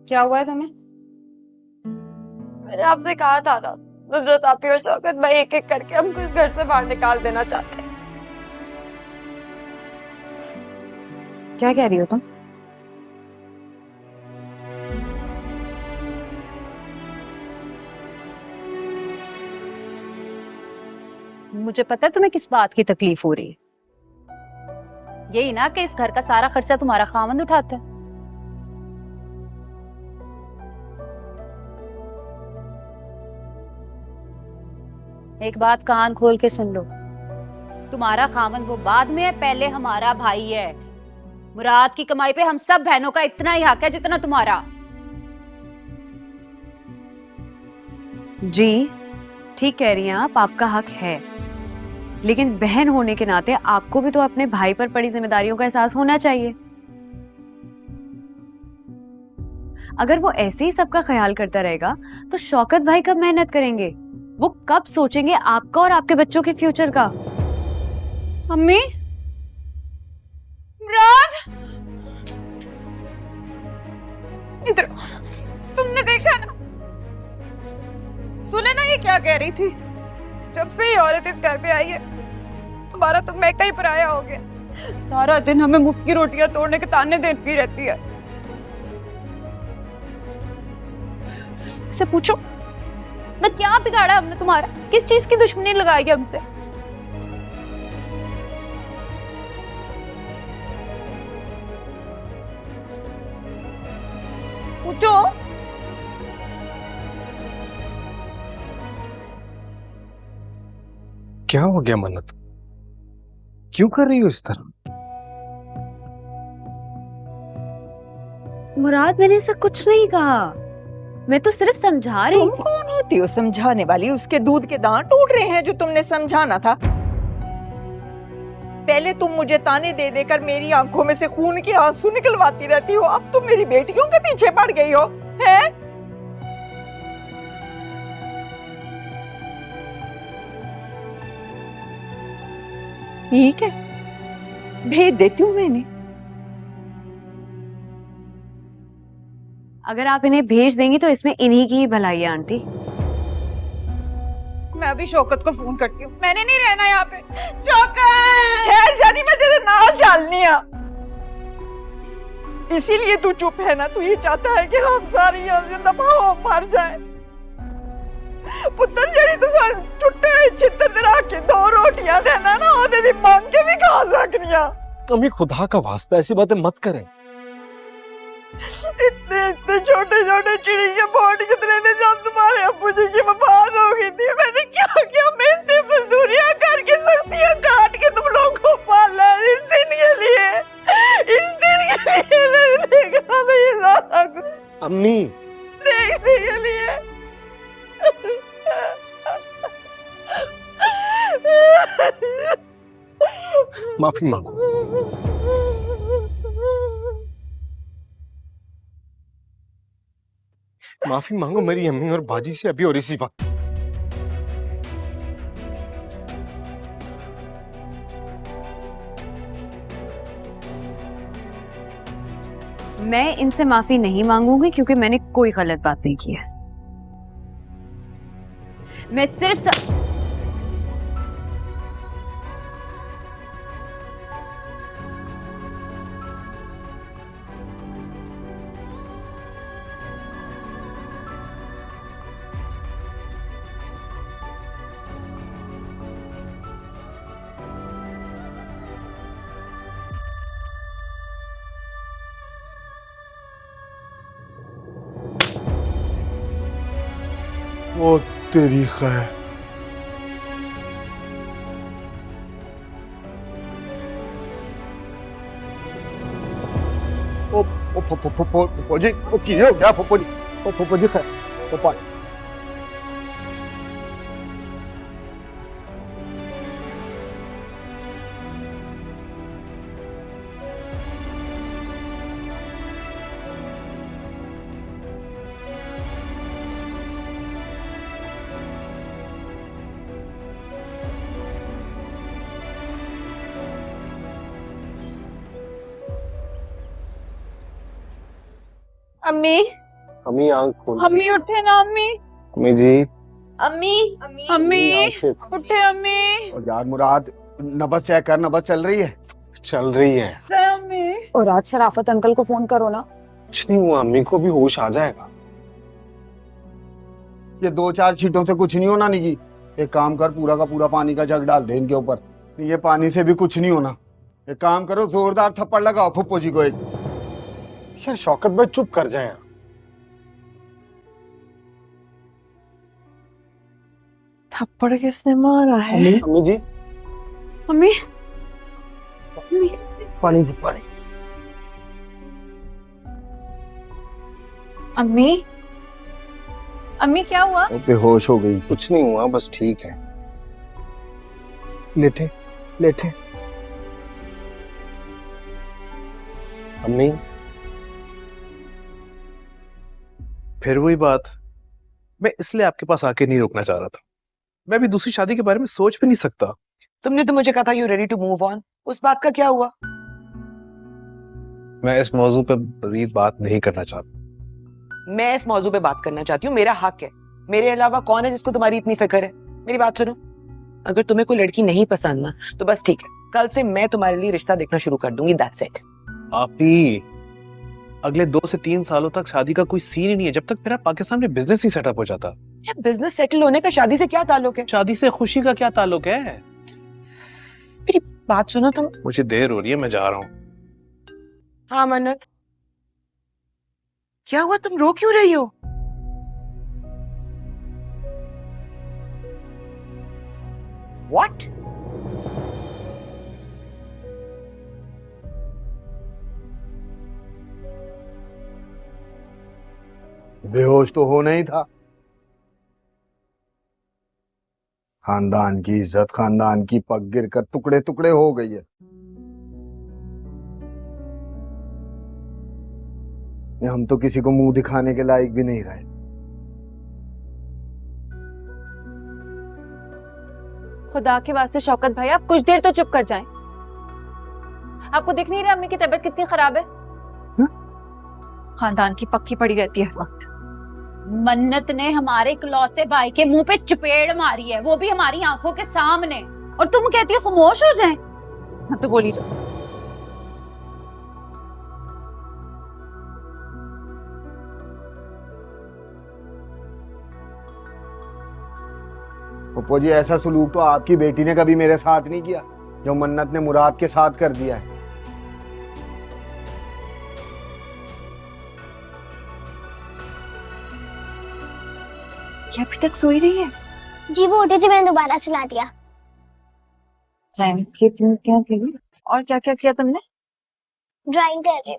क्या हुआ है तुम्हें? मैंने आपसे कहा था ना, नुसरत आपी और शौकत भाई एक एक करके हमको इस घर से बाहर निकाल देना चाहते हैं। क्या कह रही हो तुम? मुझे पता है तुम्हें किस बात की तकलीफ हो रही है। यही ना कि इस घर का सारा खर्चा तुम्हारा खामंद उठाता है। एक बात कान खोल के सुन लो, तुम्हारा खामंद वो बाद में है, पहले हमारा भाई है। मुराद की कमाई पे हम सब बहनों का इतना ही हक है जितना तुम्हारा। जी ठीक कह रही हैं आप, आपका हक है, लेकिन बहन होने के नाते आपको भी तो अपने भाई पर पड़ी जिम्मेदारियों का एहसास होना चाहिए। अगर वो ऐसे ही सबका ख्याल करता रहेगा तो शौकत भाई कब मेहनत करेंगे? वो कब सोचेंगे आपका और आपके बच्चों के फ्यूचर का? मम्मी, मुराद, इधर। तुमने देखा ना, सुने ना ये क्या कह रही थी? जब से ये औरत इस घर पे आई है, तुम्हारा तो मैं का ही पराया हो गया। सारा दिन हमें मुफ्त की रोटियां तोड़ने के ताने देती रहती है। से पूछो ना, क्या बिगाड़ा हमने तुम्हारा? किस चीज की दुश्मनी लगाई है हमसे? पूछो। क्या हो गया मन्नत? क्यों कर रही हो इस तरह? मुराद, मैंने ऐसा कुछ नहीं कहा, मैं तो सिर्फ समझा रही तुम थी। कौन होती हो समझाने वाली? उसके दूध के दांत टूट रहे हैं जो तुमने समझाना था। पहले तुम मुझे ताने दे देकर मेरी आंखों में से खून के आंसू निकलवाती रहती हो, अब तुम मेरी बेटियों के पीछे पड़ गई हो, हैं? ठीक है, भेज देती हूँ मैं इन्हें। अगर आप इन्हें भेज देंगी तो इसमें इन्हीं की ही भलाई है आंटी। मैं अभी शौकत को फोन करती हूँ। मैंने नहीं रहना यहाँ पे। शौकत! ठहर जानी, मैं तेरे नाल चलनी है। इसीलिए तू चुप है ना? तू ये चाहता है कि हम सारी यहाँ से दफा हो, मर जाए। पुत्र जड़ी तू सन टुट्टे छितर दरा के दो रोटियां देना ना, ओदे दी मांग के भी खा सकनिया। अम्मी खुदा का वास्ता ऐसी बातें मत करें। इतने इतने छोटे छोटे चिड़ी के बोट जितने ने जब तुम्हारे अब्बू जी की वफात हो गई थी, मैंने क्या क्या मेहनत मजदूरियां करके सख्तियां काट के तुम लोगों को पाला इस दिन के लिए। इस दिन के लिए मैंने देखा था ये सारा कुछ अम्मी देखने के लिए। माफी मांगो। माफी मांगो मेरी अम्मी और बाजी से अभी और इसी वक्त। मैं इनसे माफी नहीं मांगूंगी क्योंकि मैंने कोई गलत बात नहीं की है। मैं सिर्फ ओ तेरी खैर। फुप्पो जी, की हो गया फुप्पो जी? फुप्पो जी खैर, फुप्पो अम्मी, अम्मी आंख खोल। अम्मी उठे ना अम्मी। अम्मी जी। अम्मी अम्मी आंखें उठे अम्मी। और यार मुराद, नबज चेक कर, नबज चल रही है। चल रही है। अम्मी और आज शराफत अंकल को फोन करो ना। कुछ नहीं हुआ, अम्मी को भी होश आ जाएगा। ये 2-4 छींटों से कुछ नहीं होना निकी। एक काम कर, पूरा का पूरा पानी का जग डाल दे इनके ऊपर। ये पानी से भी कुछ नहीं होना। एक काम करो, जोरदार थप्पड़ लगाओ फुप्पो जी को एक। यार शौकत भाई चुप कर जाए। थप्पड़ किसने मारा है? अम्मी जी। अम्मी पानी से पानी। अम्मी अम्मी क्या हुआ? वो बेहोश हो गई। कुछ नहीं हुआ, बस ठीक है। लेटे लेटे। अम्मी फिर वही बात, मैं इसलिए आपके पास आके नहीं रुकना चाह रहा था। मैं भी दूसरी शादी के बारे में सोच भी नहीं सकता। तुमने तो मुझे कहा था you ready to move on, उस बात का क्या हुआ? मैं इस मौजू पे मजीद बात नहीं करना चाहता। मैं इस मौजू पे बात करना चाहती हूँ, मेरा हक है। मेरे अलावा कौन है जिसको तुम्हारी इतनी फिक्र है? मेरी बात सुनो, अगर तुम्हें कोई लड़की नहीं पसंद ना तो बस ठीक है, कल से मैं तुम्हारे लिए रिश्ता देखना शुरू कर दूंगी, दैट्स इट। आप ही अगले 2 से 3 सालों तक शादी का कोई सीन ही नहीं है, जब तक मेरा पाकिस्तान में बिजनेस ही सेटअप हो जाता। यार बिजनेस सेटल होने का शादी से क्या ताल्लुक है? शादी से खुशी का क्या ताल्लुक है? मेरी बात सुनो तुम। मुझे देर हो रही है, मैं जा रहा हूँ। हाँ मन्नत, क्या हुआ? तुम रो क्यों रही हो? What? बेहोश तो होना ही था। खानदान की इज्जत, खानदान की पग गिर कर टुकड़े टुकड़े हो गई है। ये हम तो किसी को मुंह दिखाने के लायक भी नहीं रहे। खुदा के वास्ते शौकत भाई, आप कुछ देर तो चुप कर जाएं। आपको दिख नहीं रहा अम्मी की तबीयत कितनी खराब है? खानदान की पक्की पड़ी रहती है वक्त। मन्नत ने हमारे इकलौते भाई के मुंह पे चपेड़ मारी है, वो भी हमारी आंखों के सामने, और तुम कहती हो खामोश हो जाएं? हाँ तो बोली जाओ। पप्पू जी, ऐसा सलूक तो आपकी बेटी ने कभी मेरे साथ नहीं किया जो मन्नत ने मुराद के साथ कर दिया है। क्या अभी तक सोई रही है? जी वो उठे जी, मैंने दोबारा चला दिया। ये तुम क्या करी? और क्या क्या किया तुमने? ड्राइंग कर रहे।